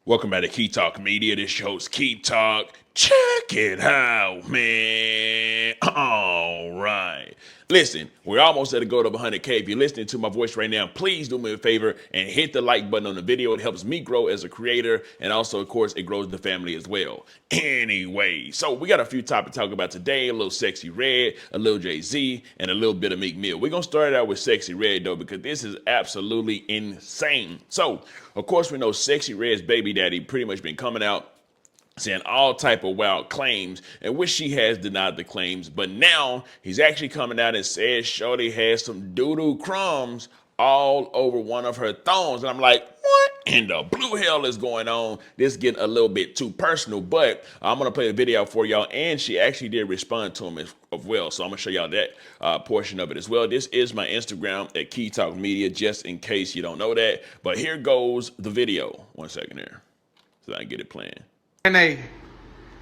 Welcome back to Key Talk Media. This your host, Key Talk. Check it out, man. All right. Listen, we're almost at a goal of 100K. If you're listening to my voice right now, please do me a favor and hit the like button on the video. It helps me grow as a creator. And also, of course, it grows the family as well. Anyway, so we got a few topics to talk about today. A little Sexyy Red, a little Jay-Z, and a little bit of Meek Mill. We're going to start out with Sexyy Red, though, because this is absolutely insane. So, of course, we know Sexyy Red's baby daddy pretty much been coming out saying all type of wild claims, in which she has denied the claims. But now he's actually coming out and says Shorty has some doo-doo crumbs all over one of her thongs. And I'm like, what in the blue hell is going on? This is getting a little bit too personal, but I'm going to play a video for y'all. And she actually did respond to him as well. So I'm going to show y'all that portion of it as well. This is my Instagram at Key Talk Media, just in case you don't know that. But here goes the video. 1 second here so I can get it playing. Hey,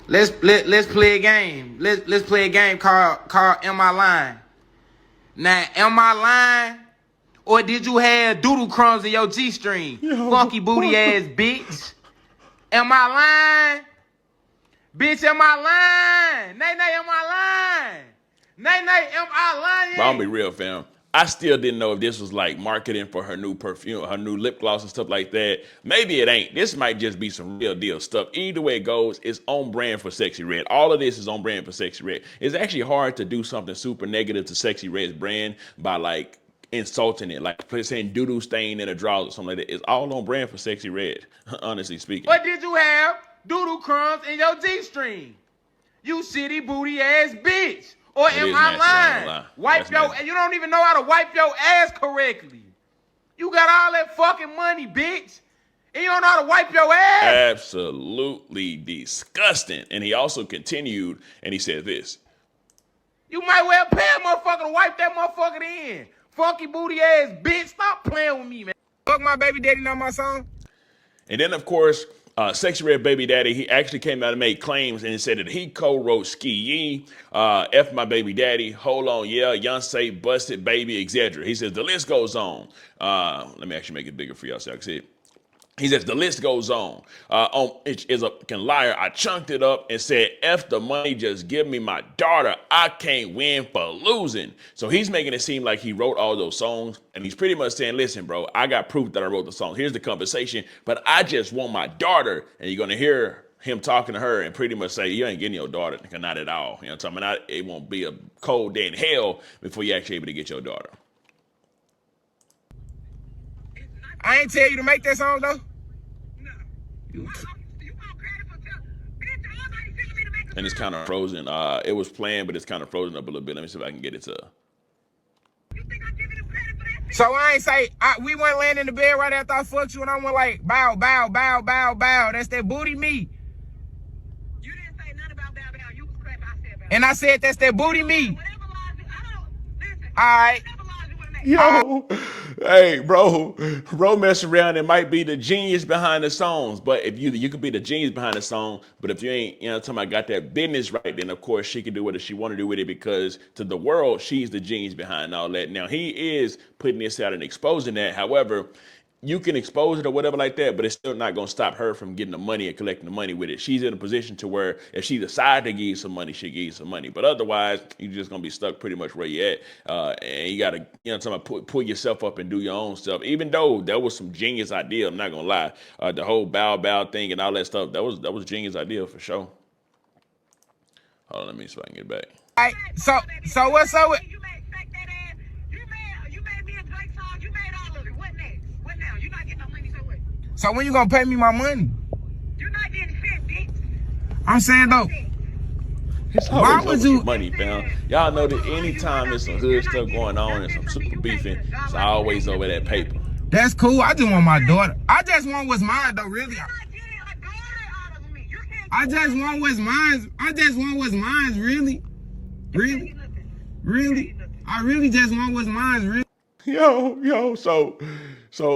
let's play a game. Let's play a game called Am I Lying? Now, am I lying? Or did you have doodle crumbs in your G-string? Funky booty ass bitch. Am I lying? Bitch, am I lying? Nay, am I lying? Nay, am I lying? But I'm gonna be real, fam. I still didn't know if this was like marketing for her new perfume, her new lip gloss and stuff like that. Maybe it ain't. This might just be some real deal stuff. Either way it goes, it's on brand for Sexyy Red. All of this is on brand for Sexyy Red. It's actually hard to do something super negative to Sexyy Red's brand by like insulting it, like saying doo-doo stain in a drawer or something like that. It's all on brand for Sexyy Red, honestly speaking. What did you have? Doodle crumbs in your G-string. You shitty booty ass bitch. Or am I lying? Wipe your, and you don't even know how to wipe your ass correctly. You got all that fucking money, bitch, and you don't know how to wipe your ass? Absolutely disgusting. And he also continued, and he said this. You might well pay a motherfucker to wipe that motherfucker in. Funky booty ass bitch, stop playing with me, man. Fuck my baby daddy, not my song. And then, of course, Sexyy Red baby daddy, he actually came out and made claims and said that he co-wrote Ski F my baby daddy, hold on, yeah, Beyonce, busted baby, etc. He says the list goes on. Let me actually make it bigger for y'all so I can see it. He says the list goes on. It is a fucking liar. I chunked it up and said, F the money, just give me my daughter. I can't win for losing. So he's making it seem like he wrote all those songs. And he's pretty much saying, listen, bro, I got proof that I wrote the songs. Here's the compensation, but I just want my daughter. And you're going to hear him talking to her and pretty much say, you ain't getting your daughter. Not at all. You know what I'm talking about? It won't be a cold day in hell before you're actually able to get your daughter. I ain't tell you to make that song, though? No. And it's kind of frozen. It was playing, but it's kind of frozen up a little bit. Let me see if I can get it to... So I ain't say, we went laying in the bed right after I fucked you, and I went like, bow, bow, bow, bow, bow. That's that booty me. You didn't say nothing about bow, bow. You was crazy. I said bow. And I said, that's that booty me. Whatever lies you, I don't, listen. All right. Whatever lies you want to make. Yo, hey, bro mess around and might be the genius behind the songs. But if you could be the genius behind the song, but if you ain't, you know, talking about got that business right, then of course she can do what she want to do with it, because to the world, she's the genius behind all that. Now he is putting this out and exposing that. However, you can expose it or whatever like that, but it's still not going to stop her from getting the money and collecting the money with it. She's in a position to where if she decides to give you some money, she gives you some money. But otherwise, you're just going to be stuck pretty much where you're at. And you got to, you know, pull yourself up and do your own stuff. Even though that was some genius idea, I'm not going to lie. The whole bow thing and all that stuff, that was genius idea for sure. Hold on, let me see if I can get back. All right. So what's up with... You made fake that ass. You made me a Drake song. You made all of it. What next? What now? You're not getting no money, so what? So when you gonna pay me my money? You're not getting shit, bitch. I'm saying, though. It's Why always would over you- some money, fam. Y'all know that anytime there's some hood stuff going on and some super beefing, it's always over that paper. That's cool. I just want my daughter. I just want what's mine, though, really. You're not getting a daughter out of me. You can't. I just want what's mine. I just want what's mine, really. Really? Really? I really just want what's mine, really. Yo, so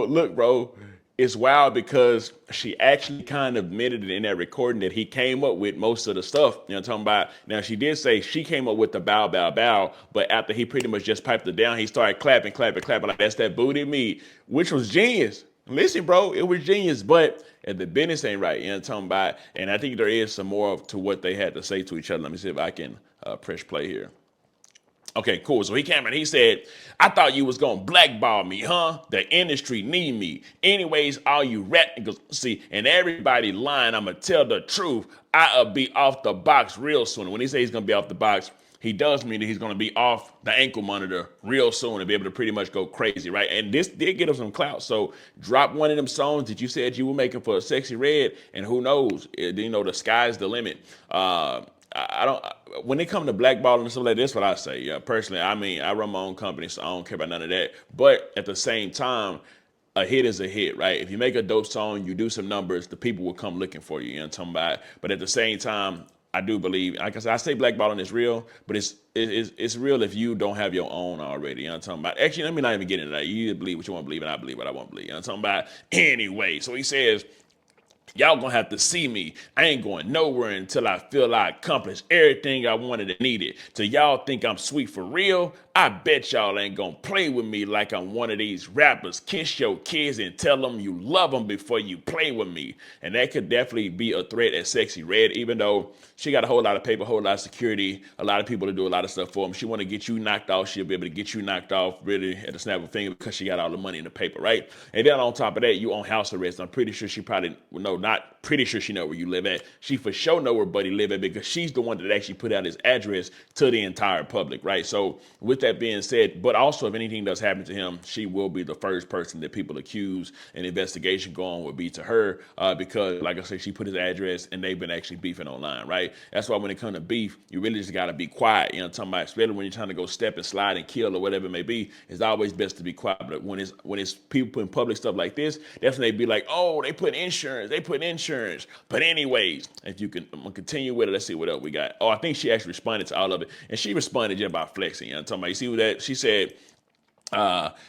look, bro, it's wild because she actually kind of admitted it in that recording that he came up with most of the stuff, you know what I'm talking about? Now, she did say she came up with the bow, but after he pretty much just piped it down, he started clapping, like, that's that booty meat, which was genius. Listen, bro, it was genius, but if the business ain't right, you know what I'm talking about? And I think there is some more to what they had to say to each other. Let me see if I can press play here. Okay, cool. So he came and he said, I thought you was gonna blackball me, huh? The industry need me. Anyways, all you rap niggas, see, and everybody lying, I'ma tell the truth. I'll be off the box real soon. When he says he's gonna be off the box, he does mean that he's gonna be off the ankle monitor real soon and be able to pretty much go crazy, right? And this did get him some clout. So drop one of them songs that you said you were making for Sexyy Red, and who knows? You know, the sky's the limit. I don't. When it comes to blackballing and stuff like this, what I say. Yeah, personally, I mean, I run my own company, so I don't care about none of that. But at the same time, a hit is a hit, right? If you make a dope song, you do some numbers, the people will come looking for you. You know what I'm talking about? But at the same time, I do believe, like I said, I say blackballing is real, but it's real if you don't have your own already. You know what I'm talking about? Actually, let me not even get into that. You believe what you want to believe, and I believe what I want to believe. You know what I'm talking about? Anyway, so he says, y'all gonna have to see me. I ain't going nowhere until I feel I accomplished everything I wanted and needed. Till y'all think I'm sweet for real, I bet y'all ain't gonna play with me like I'm one of these rappers. Kiss your kids and tell them you love them before you play with me. And that could definitely be a threat at Sexyy Red, even though she got a whole lot of paper, a whole lot of security, a lot of people to do a lot of stuff for them. She want to get you knocked off. She'll be able to get you knocked off really at the snap of a finger because she got all the money in the paper, right? And then on top of that, you on house arrest. I'm pretty sure she probably, no, not pretty sure she know where you live at. She for sure know where Buddy live at because she's the one that actually put out his address to the entire public, right? So with that being said, but also if anything does happen to him, she will be the first person that people accuse and investigation going would be to her because, like I said, she put his address and they've been actually beefing online, right? That's why when it comes to beef, you really just got to be quiet. You know what I'm talking about? Especially when you're trying to go step and slide and kill or whatever it may be, it's always best to be quiet. But when it's people putting public stuff like this, that's when they be like, oh, they put insurance. But anyways, if you can, I'm gonna continue with it. Let's see what else we got. Oh, I think she actually responded to all of it, and she responded just by flexing. You know what I'm talking about? You see what that? She said,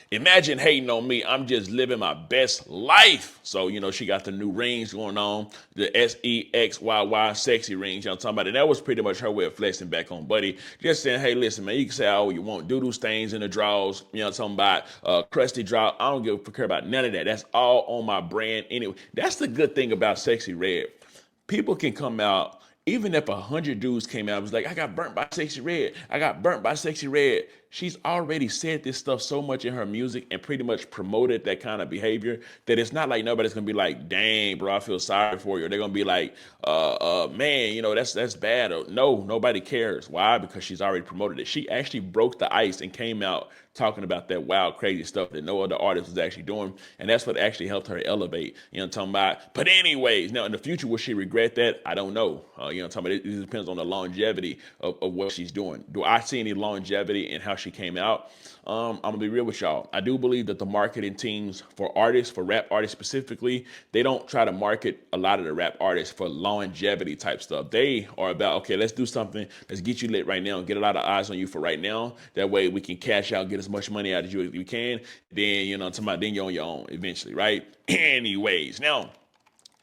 imagine hating on me. I'm just living my best life. So, you know, she got the new rings going on, the Sexyy Sexyy rings, you know what I'm talking about? And that was pretty much her way of flexing back on Buddy. Just saying, hey, listen, man, you can say all you want. Doo-doo stains in the drawers, you know what I'm talking about? Crusty drop. I don't give a care about none of that. That's all on my brand anyway. That's the good thing about Sexyy Red. People can come out, even if 100 dudes came out, was like, I got burnt by Sexyy Red. I got burnt by Sexyy Red. She's already said this stuff so much in her music and pretty much promoted that kind of behavior that it's not like nobody's gonna be like, dang, bro, I feel sorry for you. Or they're gonna be like, man, you know, that's bad. Or, no, nobody cares. Why? Because she's already promoted it. She actually broke the ice and came out talking about that wild, crazy stuff that no other artist was actually doing. And that's what actually helped her elevate. You know what I'm talking about? But anyways, now in the future, will she regret that? I don't know. You know what I'm talking about? It depends on the longevity of what she's doing. Do I see any longevity in how she came out? I'm gonna be real with y'all. I do believe that the marketing teams for artists, for rap artists specifically, they don't try to market a lot of the rap artists for longevity type stuff. They are about, okay, let's do something. Let's get you lit right now and get a lot of eyes on you for right now. That way we can cash out, get as much money out of you as we can. Then, you know, I'm talking about, then you're on your own eventually, right? Anyways, now,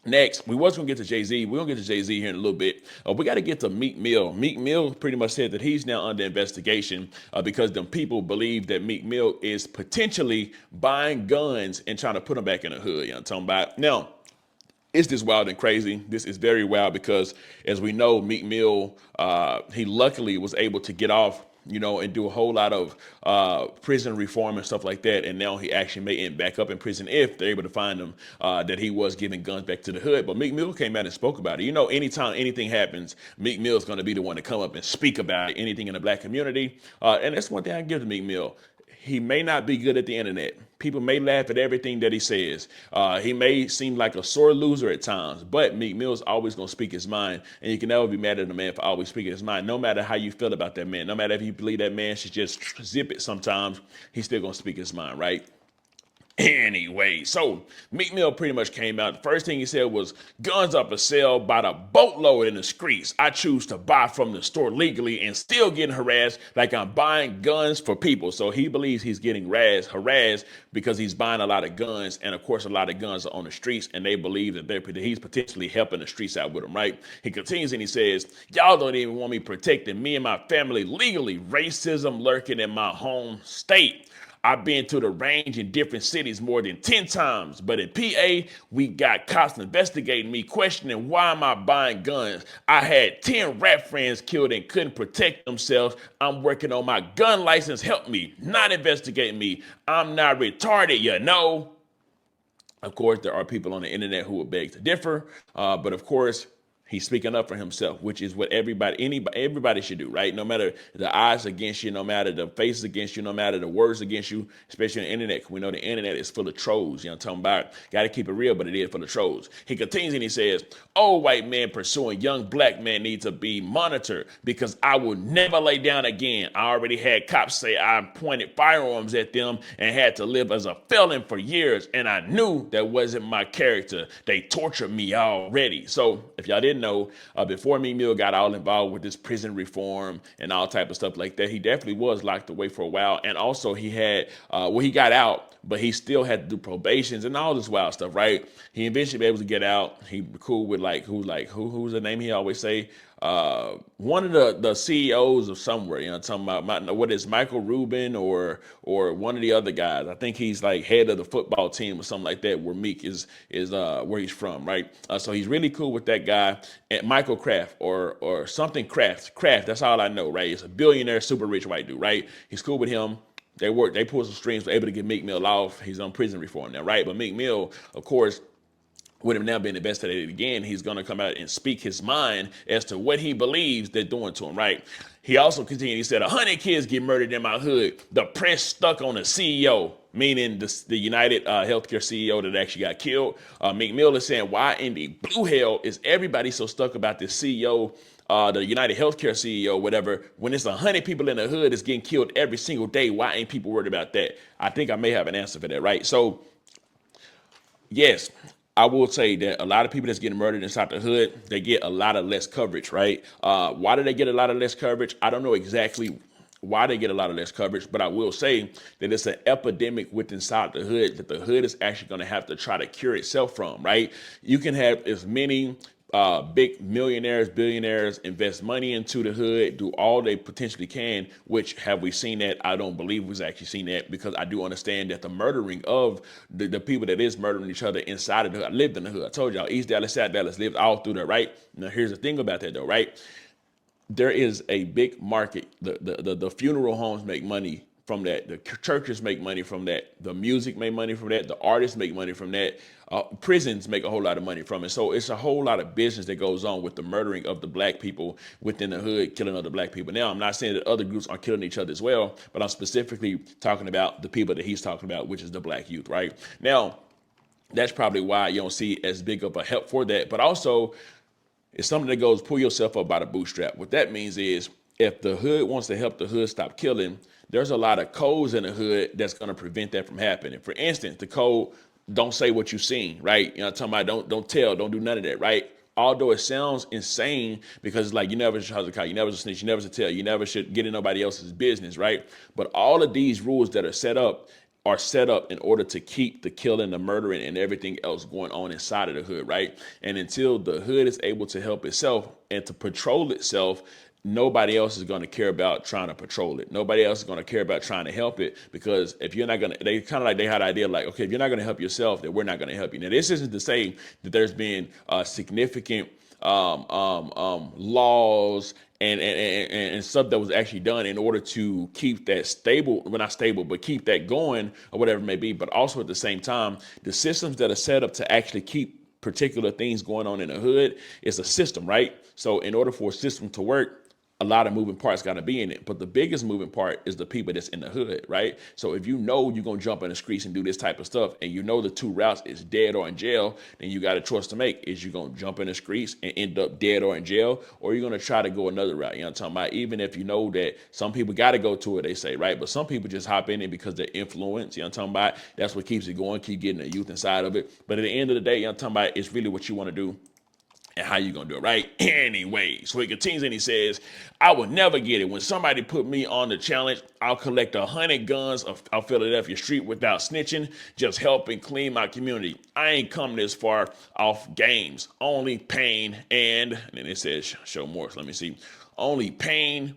next, we was going to get to Jay-Z. We're going to get to Jay-Z here in a little bit. We got to get to Meek Mill. Meek Mill pretty much said that he's now under investigation because them people believe that Meek Mill is potentially buying guns and trying to put them back in the hood. You know what I'm talking about? Now, it's just wild and crazy. This is very wild because, as we know, Meek Mill, he luckily was able to get off, you know, and do a whole lot of prison reform and stuff like that. And now he actually may end back up in prison if they're able to find him that he was giving guns back to the hood. But Meek Mill came out and spoke about it. You know, anytime anything happens, Meek Mill is going to be the one to come up and speak about it, anything in the black community. And that's one thing I give to Meek Mill. He may not be good at the internet. People may laugh at everything that he says. He may seem like a sore loser at times, but Meek Mill's always going to speak his mind, and you can never be mad at a man for always speaking his mind, no matter how you feel about that man. No matter if you believe that man should just zip it sometimes, he's still going to speak his mind, right? Anyway, so Meek Mill pretty much came out. The first thing he said was, guns up for sale by the boatload in the streets. I choose to buy from the store legally and still getting harassed like I'm buying guns for people. So he believes he's getting harassed because he's buying a lot of guns. And of course, a lot of guns are on the streets, and they believe that he's potentially helping the streets out with them, right? He continues and he says, y'all don't even want me protecting me and my family legally. Racism lurking in my home state. I've been to the range in different cities more than 10 times, but in PA, we got cops investigating me, questioning why am I buying guns. I had 10 rap friends killed and couldn't protect themselves. I'm working on my gun license. Help me, not investigate me. I'm not retarded, you know. Of course, there are people on the internet who will beg to differ, but of course, he's speaking up for himself, which is what everybody should do, right? No matter the odds against you, no matter the faces against you, no matter the words against you, especially on the internet. We know the internet is full of trolls. You know what I'm talking about? Got to keep it real, but it is full of trolls. He continues and he says, "Old white men pursuing young black men need to be monitored because I will never lay down again. I already had cops say I pointed firearms at them and had to live as a felon for years, and I knew that wasn't my character. They tortured me already." So if y'all didn't know, before Meek Mill got all involved with this prison reform and all type of stuff like that, he definitely was locked away for a while. And also he had, he got out, but he still had to do probations and all this wild stuff, right? He eventually be able to get out. He cool with who's the name he always say? One of the CEOs of somewhere, you know, talking about what is Michael Rubin or one of the other guys. I think he's like head of the football team or something like that, where Meek is where he's from, right? So he's really cool with that guy, and Michael Kraft or something Kraft. That's all I know, right? It's a billionaire, super rich white dude, right? He's cool with him. They pulled some strings, were able to get Meek Mill off. He's on prison reform now, right? But Meek Mill, of course, with him now being investigated again, he's going to come out and speak his mind as to what he believes they're doing to him, right? He also continued, he said, 100 kids get murdered in my hood. The press stuck on the CEO, meaning the United Healthcare CEO that actually got killed. Meek Mill is saying, why in the blue hell is everybody so stuck about this CEO, the United Healthcare CEO, whatever, when it's 100 people in the hood that's getting killed every single day? Why ain't people worried about that? I think I may have an answer for that, right? So, yes, I will say that a lot of people that's getting murdered inside the hood, they get a lot of less coverage, right? Why do they get a lot of less coverage? I don't know exactly why they get a lot of less coverage, but I will say that it's an epidemic within inside the hood that the hood is actually going to have to try to cure itself from, right? You can have as many big millionaires, billionaires invest money into the hood, do all they potentially can, which have we seen that? I don't believe we've actually seen that, because I do understand that the murdering of the people that is murdering each other inside of the hood. I lived in the hood. I told y'all, East Dallas, South Dallas, lived all through there, right? Now, here's the thing about that though, right? There is a big market. The funeral homes make money from that. The churches make money from that. The music make money from that. The artists make money from that. Prisons make a whole lot of money from it. So it's a whole lot of business that goes on with the murdering of the black people within the hood, killing other black people. Now, I'm not saying that other groups are killing each other as well, but I'm specifically talking about the people that he's talking about, which is the black youth, right? Now, that's probably why you don't see as big of a help for that. But also, it's something that goes, pull yourself up by the bootstrap. What that means is, if the hood wants to help the hood stop killing, there's a lot of codes in the hood that's going to prevent that from happening. For instance, the code, don't say what you've seen, right? You know what I'm talking about? Don't tell, don't do none of that, right? Although it sounds insane, because it's like, you never should call, you never should snitch, you never should tell, you never should get in nobody else's business, right? But all of these rules that are set up in order to keep the killing, the murdering, and everything else going on inside of the hood, right? And until the hood is able to help itself and to patrol itself, nobody else is going to care about trying to patrol it. Nobody else is going to care about trying to help it, because if you're not going to, they kind of like, they had the idea like, okay, if you're not going to help yourself, then we're not going to help you. Now, this isn't to say that there's been significant laws and stuff that was actually done in order to keep that stable, well, not stable, but keep that going or whatever it may be. But also at the same time, the systems that are set up to actually keep particular things going on in the hood is a system, right? So in order for a system to work, a lot of moving parts got to be in it. But the biggest moving part is the people that's in the hood, right? So if you know you're going to jump in the streets and do this type of stuff, and you know the two routes is dead or in jail, then you got a choice to make. Is you going to jump in the streets and end up dead or in jail, or you're going to try to go another route? You know what I'm talking about? Even if you know that some people got to go to it, they say, right? But some people just hop in it because they're influenced. You know what I'm talking about? That's what keeps it going, keep getting the youth inside of it. But at the end of the day, you know what I'm talking about? It's really what you want to do and how you gonna do it, right? Anyway, so he continues and he says, I will never get it. When somebody put me on the challenge, I'll collect 100 guns of Philadelphia street without snitching, just helping clean my community. I ain't come this far off games, only pain and then it says show more. So let me see. Only pain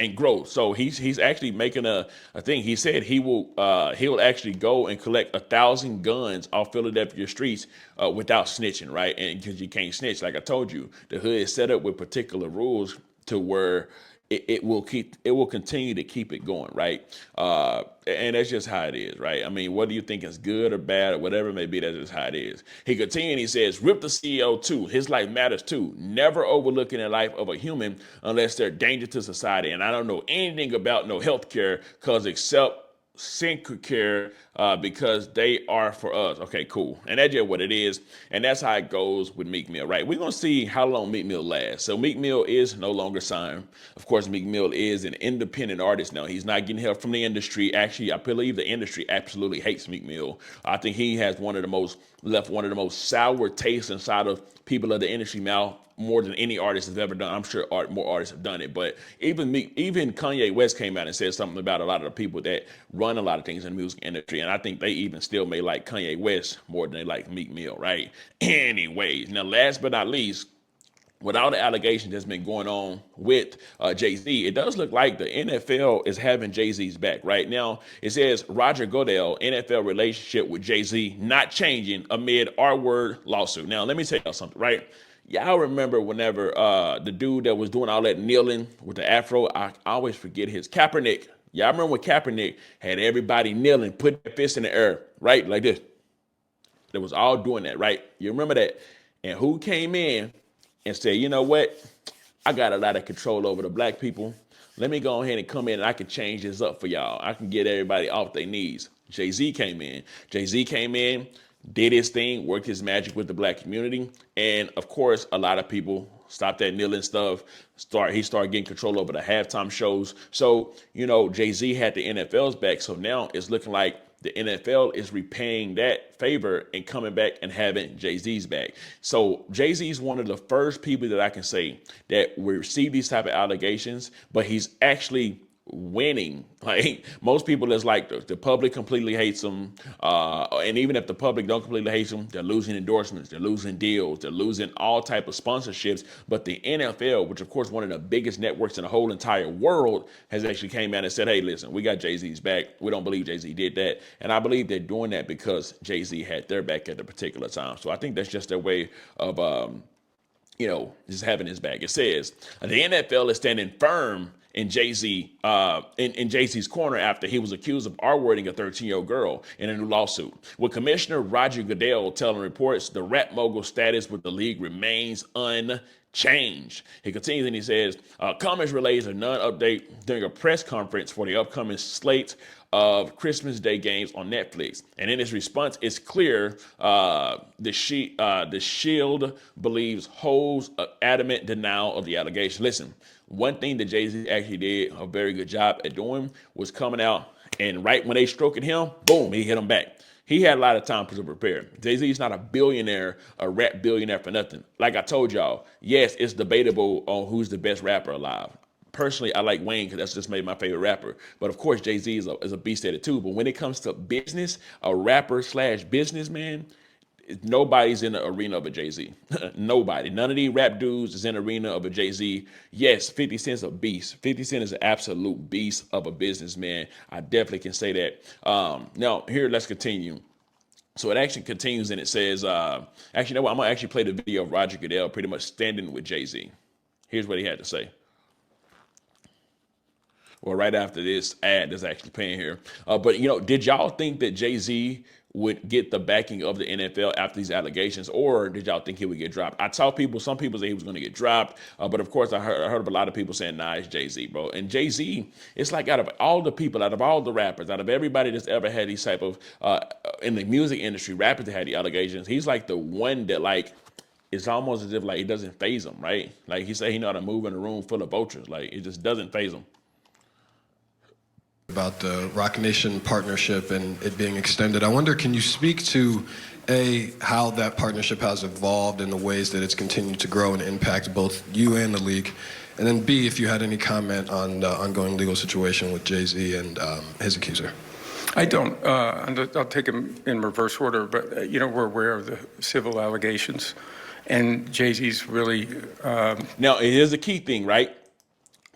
and growth. So he's actually making a thing. He said he'll actually go and collect 1,000 guns off Philadelphia streets without snitching, right? And because you can't snitch, like I told you, the hood is set up with particular rules to where it will continue to keep it going, right? And that's just how it is, right? I mean, whether you think it's good or bad or whatever it may be, that's just how it is. He continued, he says, rip the CEO too. His life matters too. Never overlooking the life of a human unless they're a danger to society. And I don't know anything about no healthcare because except Syncare because they are for us. Okay, cool. And that's just what it is. And that's how it goes with Meek Mill, right? We're going to see how long Meek Mill lasts. So Meek Mill is no longer signed. Of course, Meek Mill is an independent artist now. He's not getting help from the industry. Actually, I believe the industry absolutely hates Meek Mill. I think he has one of the most sour tastes inside of people of the industry mouth more than any artist has ever done. I'm sure more artists have done it, but even Kanye West came out and said something about a lot of the people that run a lot of things in the music industry, and I think they even still may like Kanye West more than they like Meek Mill, right? Anyways, now last but not least, with all the allegations that's been going on with Jay-Z, it does look like the NFL is having Jay-Z's back right now. It says Roger Goodell, NFL relationship with Jay-Z not changing amid R-word lawsuit. Now, let me tell y'all something, right? Y'all remember whenever the dude that was doing all that kneeling with the afro, I always forget his, Kaepernick. Y'all remember when Kaepernick had everybody kneeling, put their fist in the air, right? Like this. They was all doing that, right? You remember that? And who came in and said, you know what? I got a lot of control over the black people. Let me go ahead and come in and I can change this up for y'all. I can get everybody off their knees. Jay-Z came in. Jay-Z came in, did his thing, worked his magic with the black community. And of course, a lot of people stopped that kneeling stuff. He started getting control over the halftime shows. So, you know, Jay-Z had the NFL's back. So now it's looking like the NFL is repaying that favor and coming back and having Jay-Z's back. So Jay-Z is one of the first people that I can say that we receive these type of allegations, but he's actually winning. Like most people, is like the public completely hates him, and even if the public don't completely hate him, they're losing endorsements, they're losing deals, they're losing all type of sponsorships. But the NFL, which of course one of the biggest networks in the whole entire world, has actually came out and said, hey, listen, we got Jay-Z's back. We don't believe Jay-Z did that, and I believe they're doing that because Jay-Z had their back at the particular time. So I think that's just their way of just having his back. It says the NFL is standing firm in Jay-Z in Jay-Z's corner after he was accused of R-wording a 13-year-old girl in a new lawsuit. With Commissioner Roger Goodell telling reports the rap mogul status with the league remains unchanged. He continues and he says, comments relays a non-update during a press conference for the upcoming slate of Christmas Day games on Netflix. And in his response, it's clear the Shield believes Ho's adamant denial of the allegation. Listen, one thing that Jay-Z actually did a very good job at doing was coming out and right when they stroking him, boom, he hit him back. He had a lot of time to prepare. Jay-Z is not a billionaire, a rap billionaire for nothing. Like I told y'all, yes, it's debatable on who's the best rapper alive. Personally, I like Wayne because that's just made my favorite rapper. But of course, Jay-Z is a beast at it too. But when it comes to business, a rapper / businessman, nobody's in the arena of a Jay-Z. Nobody. None of these rap dudes is in the arena of a Jay-Z. Yes, 50 Cent's a beast. 50 Cent is an absolute beast of a businessman. I definitely can say that. Now, here, let's continue. So it actually continues and it says, actually, no, I'm going to actually play the video of Roger Goodell pretty much standing with Jay-Z. Here's what he had to say. Well, right after this ad that's actually playing here. But, did y'all think that Jay-Z would get the backing of the NFL after these allegations, or did y'all think he would get dropped? I saw some people say he was going to get dropped, but of course I heard of a lot of people saying, nah, it's Jay-Z, bro. And Jay-Z, it's like out of all the people, out of all the rappers, out of everybody that's ever had these type of, in the music industry, rappers that had the allegations, he's like the one that like, it's almost as if like it doesn't faze him, right? Like he said he know how to move in a room full of vultures. Like it just doesn't faze him. About the Roc Nation partnership and it being extended. I wonder, can you speak to A, how that partnership has evolved in the ways that it's continued to grow and impact both you and the league? And then B, if you had any comment on the ongoing legal situation with Jay-Z and his accuser. I don't. I'll take them in reverse order, but, we're aware of the civil allegations. And Jay-Z's really... Now, here's the key thing, right?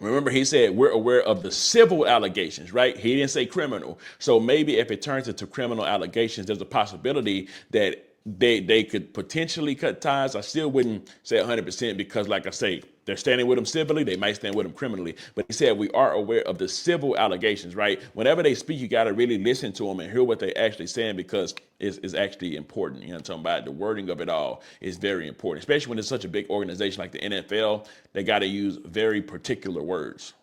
Remember, he said we're aware of the civil allegations, right? He didn't say criminal. So maybe if it turns into criminal allegations, there's a possibility that they could potentially cut ties. I still wouldn't say 100% because, like I say, they're standing with him civilly. They might stand with him criminally. But he said we are aware of the civil allegations, right? Whenever they speak, you got to really listen to them and hear what they're actually saying because it's actually important. You know what I'm talking about? The wording of it all is very important, especially when it's such a big organization like the NFL. They got to use very particular words.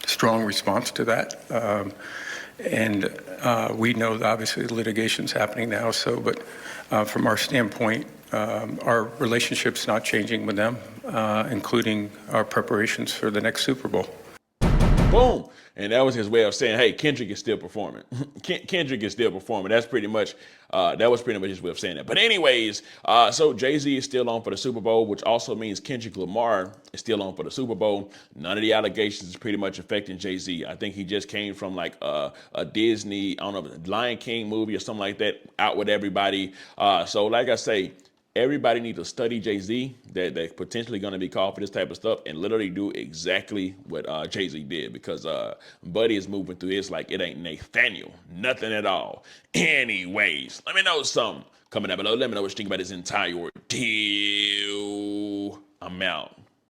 Strong response to that. And we know that obviously the litigation's happening now. So, but from our standpoint, our relationship's not changing with them, including our preparations for the next Super Bowl. Boom. And that was his way of saying, hey, Kendrick is still performing. Kendrick is still performing. That's pretty much, that was pretty much his way of saying that. But anyways, so Jay-Z is still on for the Super Bowl, which also means Kendrick Lamar is still on for the Super Bowl. None of the allegations is pretty much affecting Jay-Z. I think he just came from like a Disney, I don't know, Lion King movie or something like that, out with everybody. So like I say, everybody needs to study Jay-Z. They're potentially going to be called for this type of stuff and literally do exactly what Jay-Z did because Buddy is moving through this like it ain't Nathaniel. Nothing at all. Anyways, let me know something. Coming down below, let me know what you think about this entire ordeal. I'm out.